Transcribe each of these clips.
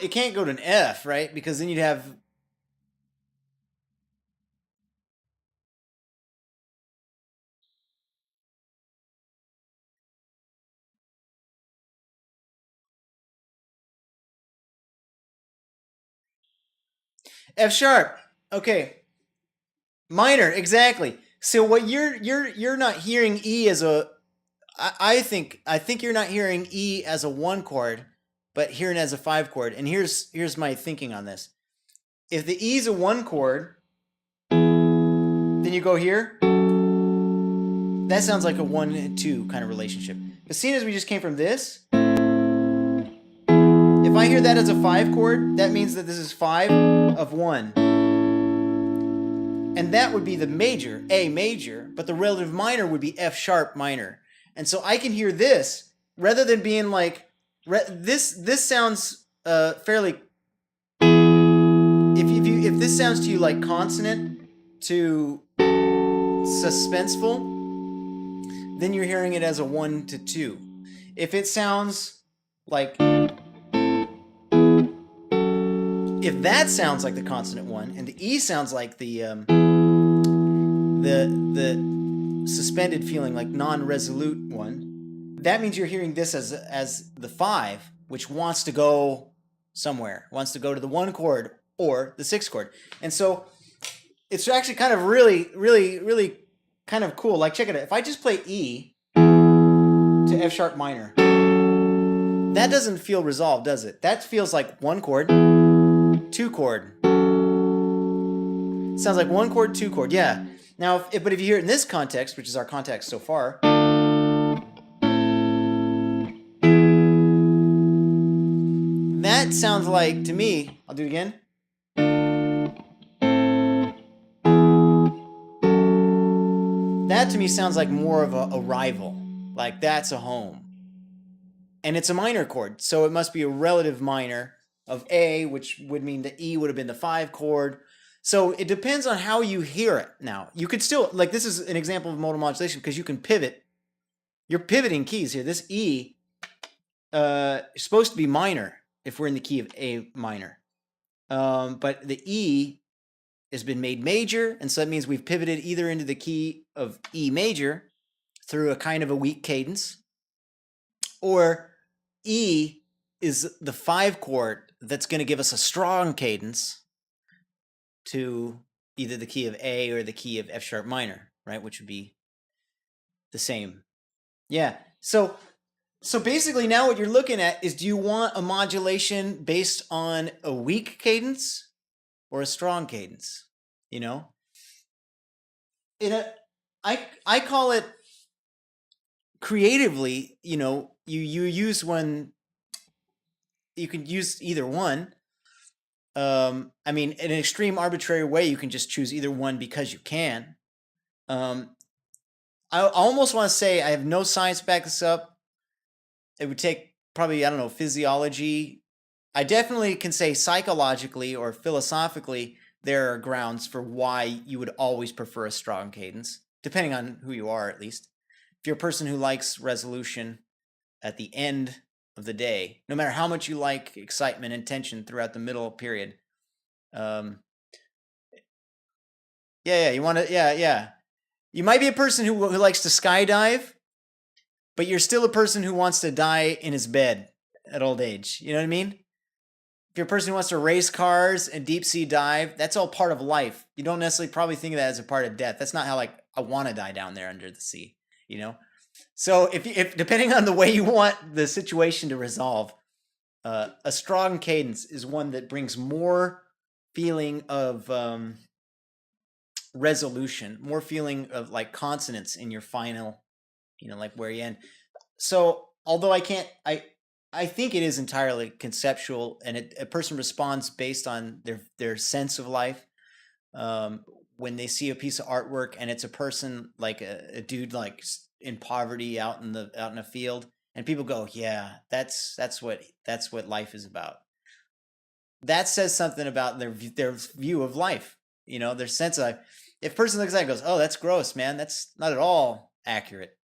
it can't go to an F, right? Because then you'd have F sharp. Okay, minor, exactly. So what you're not hearing E as a I think you're not hearing E as a 1 chord, but hearing it as a 5 chord. And here's my thinking on this. If the E is a 1 chord, then you go here. That sounds like a 1 and 2 kind of relationship. But seeing as we just came from this, if I hear that as a 5 chord, that means that this is 5 of 1. And that would be the major, A major, but the relative minor would be F sharp minor. And so I can hear this rather than being like this sounds fairly. If this sounds to you like consonant to suspenseful, then you're hearing it as a 1 to 2. If it sounds like, if that sounds like the consonant 1 and the E sounds like the suspended feeling, like non-resolute 1, that means you're hearing this as the 5, which wants to go somewhere, wants to go to the 1 chord or the 6 chord. And so it's actually kind of really kind of cool. Like, check it out. If I just play E to F sharp minor, that doesn't feel resolved, does it? That feels like 1 chord, 2 chord. Sounds like 1 chord, 2 chord. Yeah. Now, but if you hear it in this context, which is our context so far, that sounds like, to me, I'll do it again. That to me sounds like more of a rival. Like, that's a home. And it's a minor chord, so it must be a relative minor of A, which would mean the E would have been the 5 chord. So it depends on how you hear it. Now, you could still, like, this is an example of modal modulation because you can pivot. You're pivoting keys here. This E is supposed to be minor if we're in the key of A minor. But the E has been made major, and so that means we've pivoted either into the key of E major through a kind of a weak cadence, or E is the 5 chord that's going to give us a strong cadence to either the key of A or the key of F sharp minor, right? Which would be the same. Yeah. So basically now what you're looking at is, do you want a modulation based on a weak cadence or a strong cadence? You know? I call it creatively, you use one, you can use either one. I mean, in an extreme arbitrary way, you can just choose either one because you can. I almost want to say, I have no science to back this up. It would take probably, I don't know, physiology. I definitely can say psychologically or philosophically, there are grounds for why you would always prefer a strong cadence, depending on who you are, at least. If you're a person who likes resolution at the end of the day, no matter how much you like excitement and tension throughout the middle period. You want to, yeah. You might be a person who likes to skydive, but you're still a person who wants to die in his bed at old age. You know what I mean? If you're a person who wants to race cars and deep sea dive, that's all part of life. You don't necessarily probably think of that as a part of death. That's not how, like, I want to die down there under the sea, you know? So if depending on the way you want the situation to resolve, a strong cadence is one that brings more feeling of resolution, more feeling of like consonance in your final, like where you end. So although I think it is entirely conceptual, and a person responds based on their sense of life. When they see a piece of artwork and it's a person like a dude like in poverty out in a field, and people go, yeah, that's what life is about. That says something about their view of life, their sense of life. If a person looks at it and goes, oh, that's gross, man, that's not at all accurate.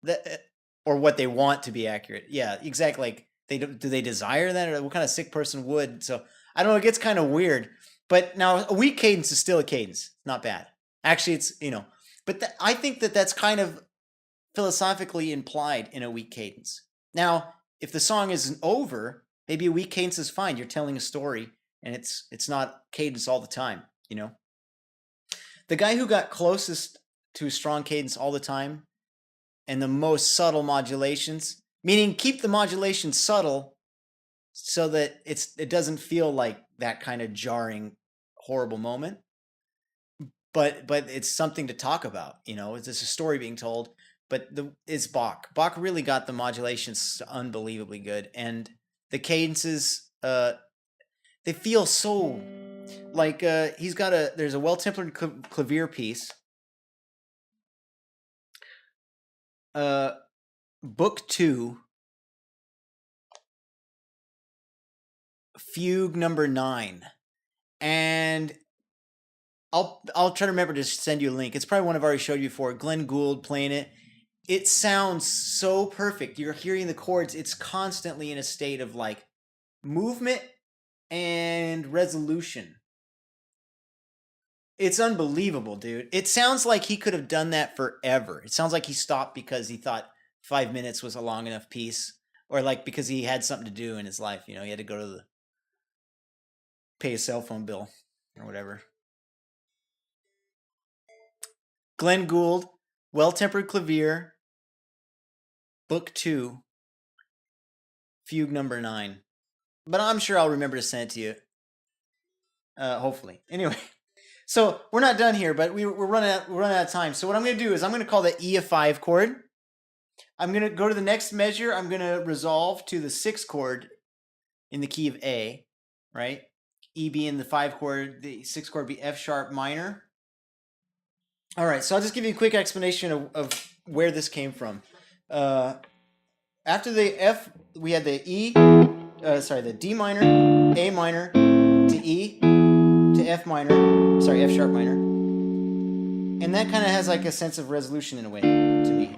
That, or what they want to be accurate. Yeah, exactly. Like Do they desire that, or what kind of sick person would? So I don't know. It gets kind of weird. But now a weak cadence is still a cadence. Not bad. Actually, it's But I think that's kind of philosophically implied in a weak cadence. Now, if the song isn't over, maybe a weak cadence is fine. You're telling a story, and it's not cadence all the time. The guy who got closest to a strong cadence all the time and the most subtle modulations, meaning keep the modulation subtle so that it doesn't feel like that kind of jarring, horrible moment. But it's something to talk about. It's just a story being told. But it's Bach. Bach really got the modulations unbelievably good, and the cadences they feel so like there's a well-tempered clavier piece. Book 2, Fugue number 9, and I'll try to remember to send you a link. It's probably one I've already showed you before. Glenn Gould playing it. It sounds so perfect. You're hearing the chords. It's constantly in a state of like movement and resolution. It's unbelievable, dude. It sounds like he could have done that forever. It sounds like he stopped because he thought 5 minutes was a long enough piece, or like because he had something to do in his life. He had to go to pay a cell phone bill or whatever. Glenn Gould, Well-Tempered Clavier, Book 2, Fugue number 9. But I'm sure I'll remember to send it to you. Hopefully. Anyway, so we're not done here, but we're running out of time. So what I'm going to do is I'm going to call the E a 5 chord. I'm going to go to the next measure. I'm going to resolve to the 6 chord in the key of A, right? E being the 5 chord, the 6 chord be F sharp minor. All right, so I'll just give you a quick explanation of where this came from. After the F, we had the the D minor, A minor, to E, to F minor, F sharp minor. And that kind of has like a sense of resolution in a way to me.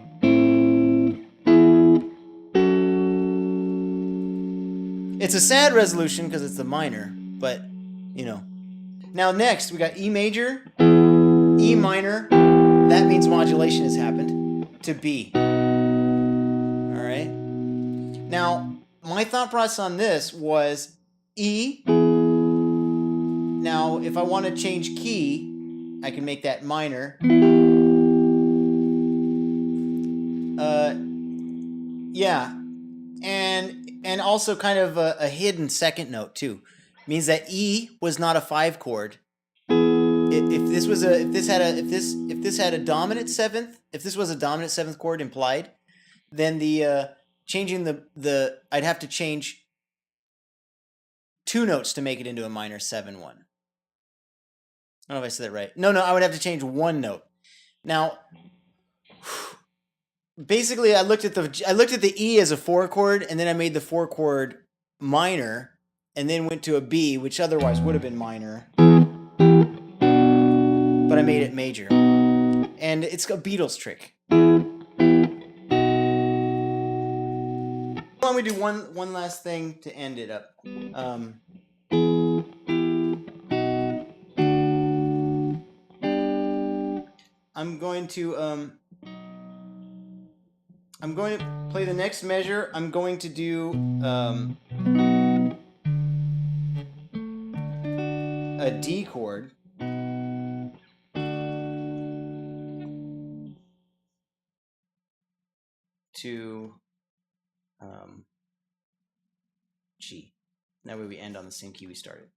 It's a sad resolution because it's the minor, but Now next we got E major, E minor, that means modulation has happened, to B. Alright? Now, my thought process on this was E. Now, if I want to change key, I can make that minor. Yeah. And also kind of a hidden second note too. Means that E was not a 5 chord. If this was a dominant seventh, if this was a dominant 7th chord implied, then the changing the I'd have to change 2 notes to make it into a minor 7-1. I don't know if I said that right. No, I would have to change 1 note. Now, basically, I looked at the E as a 4 chord, and then I made the 4 chord minor, and then went to a B, which otherwise would have been minor, but I made it major, and it's a Beatles trick. Why don't we do one last thing to end it up? I'm going to play the next measure. I'm going to do a D chord. To G. That way we end on the same key we started.